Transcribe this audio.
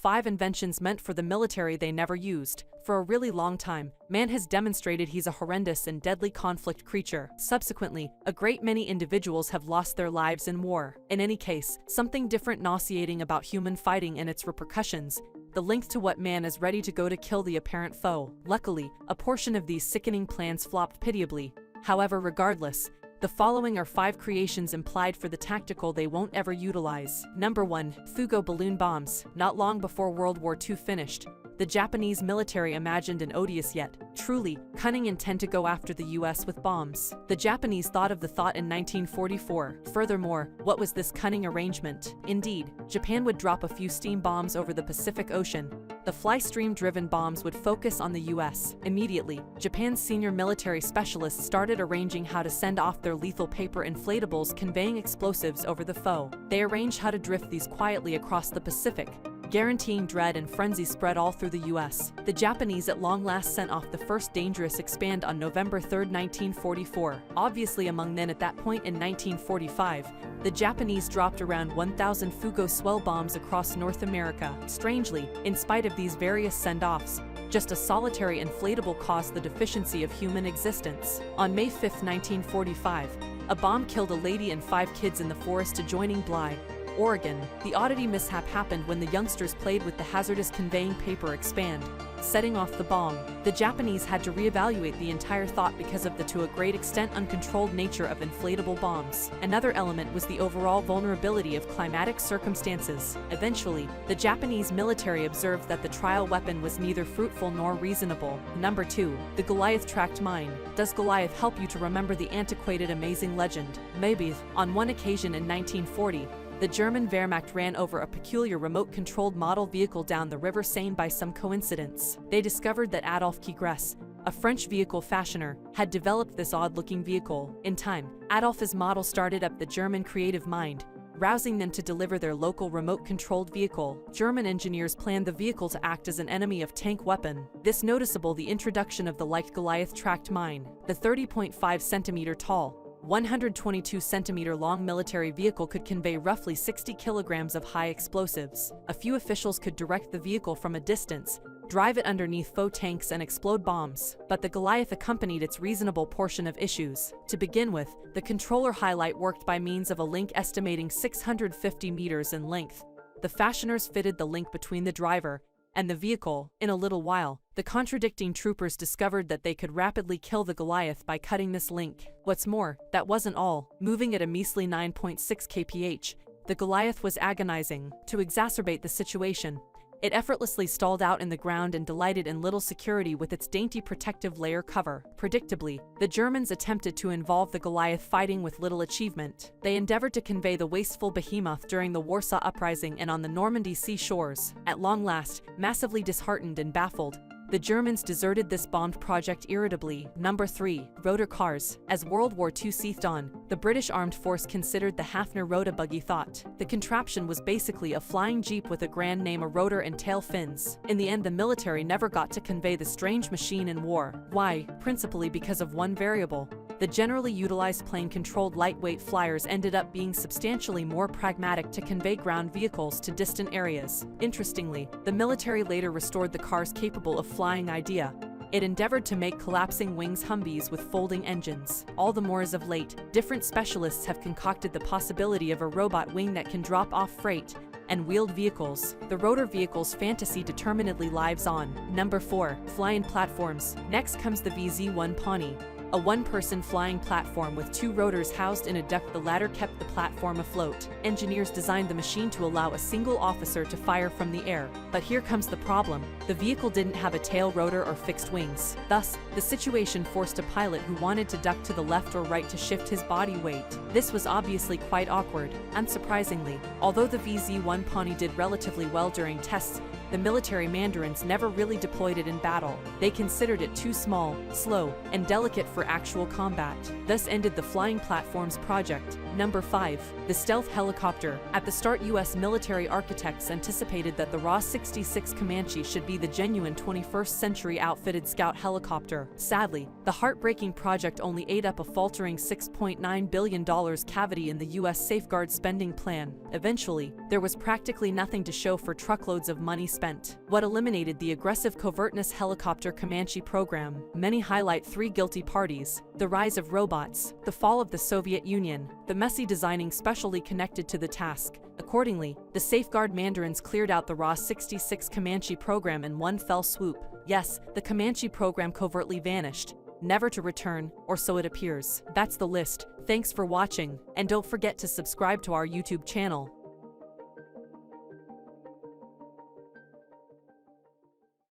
5 inventions meant for the military they never used. For a really long time, man has demonstrated he's a horrendous and deadly conflict creature. Subsequently, a great many individuals have lost their lives in war. In any case, something different nauseating about human fighting and its repercussions, the length to what man is ready to go to kill the apparent foe. Luckily, a portion of these sickening plans flopped pitiably. However, regardless, the following are 5 creations implied for the tactical they won't ever utilize. Number 1. Fugo balloon bombs. Not long before World War II finished, the Japanese military imagined an odious yet truly cunning intent to go after the US with bombs. The Japanese thought of the thought in 1944. Furthermore, what was this cunning arrangement? Indeed, Japan would drop a few steam bombs over the Pacific Ocean. The fly stream-driven bombs would focus on the US. Immediately, Japan's senior military specialists started arranging how to send off their lethal paper inflatables conveying explosives over the foe. They arranged how to drift these quietly across the Pacific, guaranteeing dread and frenzy spread all through the US. The Japanese at long last sent off the first dangerous expand on November 3, 1944. Obviously among then at that point in 1945, the Japanese dropped around 1,000 Fugo swell bombs across North America. Strangely, in spite of these various send-offs, just a solitary inflatable caused the deficiency of human existence. On May 5, 1945, a bomb killed a lady and 5 kids in the forest adjoining Bly, Oregon. The oddity mishap happened when the youngsters played with the hazardous conveying paper expand, setting off the bomb. The Japanese had to reevaluate the entire thought because of the to a great extent uncontrolled nature of inflatable bombs. Another element was the overall vulnerability of climatic circumstances. Eventually, the Japanese military observed that the trial weapon was neither fruitful nor reasonable. Number 2. The Goliath tracked mine. Does Goliath help you to remember the antiquated amazing legend? Maybe. On one occasion in 1940, the German Wehrmacht ran over a peculiar remote-controlled model vehicle down the River Seine by some coincidence. They discovered that Adolphe Quigresse, a French vehicle fashioner, had developed this odd-looking vehicle. In time, Adolphe's model started up the German creative mind, rousing them to deliver their local remote-controlled vehicle. German engineers planned the vehicle to act as an enemy of tank weapon. This noticeable the introduction of the light Goliath tracked mine. The 30.5 centimeter tall, 122 centimeter long military vehicle could convey roughly 60 kilograms of high explosives. A few officials could direct the vehicle from a distance, drive it underneath foe tanks and explode bombs. But the Goliath accompanied its reasonable portion of issues. To begin with, the controller highlight worked by means of a link estimating 650 meters in length. The fashioners fitted the link between the driver and the vehicle. In a little while, the contradicting troopers discovered that they could rapidly kill the Goliath by cutting this link. What's more, that wasn't all. Moving at a measly 9.6 kph, the Goliath was agonizing. To exacerbate the situation, it effortlessly stalled out in the ground and delighted in little security with its dainty protective layer cover. Predictably, the Germans attempted to involve the Goliath fighting with little achievement. They endeavored to convey the wasteful behemoth during the Warsaw Uprising and on the Normandy sea shores. At long last, massively disheartened and baffled, the Germans deserted this bombed project irritably. Number 3. Rotor cars. As World War II seethed on, the British armed force considered the Hafner rota-buggy thought. The contraption was basically a flying jeep with a grand name, a rotor and tail fins. In the end, the military never got to convey the strange machine in war. Why? Principally because of one variable. The generally utilized plane-controlled lightweight flyers ended up being substantially more pragmatic to convey ground vehicles to distant areas. Interestingly, the military later restored the cars capable of flying idea. It endeavored to make collapsing wings Humvees with folding engines. All the more as of late, different specialists have concocted the possibility of a robot wing that can drop off freight and wheeled vehicles. The rotor vehicle's fantasy determinedly lives on. Number 4. Fly-in platforms. Next comes the VZ-1 Pawnee, a one-person flying platform with 2 rotors housed in a duct. The latter kept the platform afloat. Engineers designed the machine to allow a single officer to fire from the air. But here comes the problem. The vehicle didn't have a tail rotor or fixed wings. Thus, the situation forced a pilot who wanted to duck to the left or right to shift his body weight. This was obviously quite awkward. Unsurprisingly, although the VZ-1 Pawnee did relatively well during tests, the military mandarins never really deployed it in battle. They considered it too small, slow, and delicate for actual combat. Thus ended the flying platforms project. Number 5. The stealth helicopter. At the start, U.S. military architects anticipated that the RA-66 Comanche should be the genuine 21st century outfitted scout helicopter. Sadly, the heartbreaking project only ate up a faltering $6.9 billion cavity in the U.S. safeguard spending plan. Eventually, there was practically nothing to show for truckloads of money spent. What eliminated the aggressive covertness helicopter Comanche program? Many highlight three guilty parties: the rise of robots, the fall of the Soviet Union, the messy designing specially connected to the task. Accordingly, the safeguard mandarins cleared out the RA-66 Comanche program in one fell swoop. Yes, the Comanche program covertly vanished, never to return, or so it appears. That's the list. Thanks for watching, and don't forget to subscribe to our YouTube channel.